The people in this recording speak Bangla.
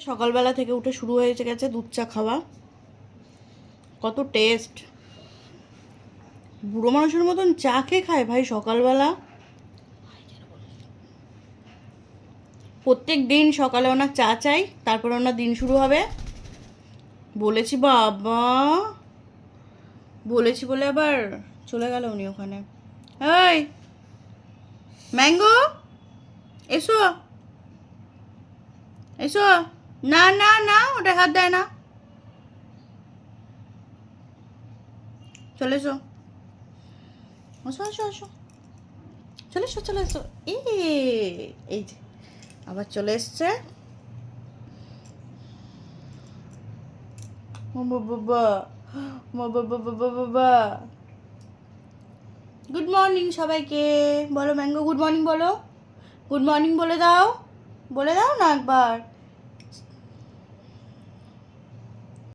সকালবেলা থেকে উঠে শুরু হয়ে গেছে দুধ চা খাওয়া। কত টেস্ট! বুড়ো মানুষের মতন চা খেয়ে খায় ভাই সকালবেলা। প্রত্যেক দিন সকালে ওনার চা চাই, তারপরে ওনার দিন শুরু হবে। বলেছি বাবা, বলেছি বলে আবার চলে গেল উনি ওখানে। এই ম্যাঙ্গো, এসো এসো। না না না, ওটা হাত দেয় না। চলে এসো, আসো আসো আসো, চলে এসো চলে এসো। এই যে আবার চলে এসছে। বাবা বাবা বাবা বাবা। গুড মর্নিং সবাইকে বলো, ম্যাঙ্গো গুড মর্নিং বলো, গুড মর্নিং বলে দাও, বলে দাও না একবার।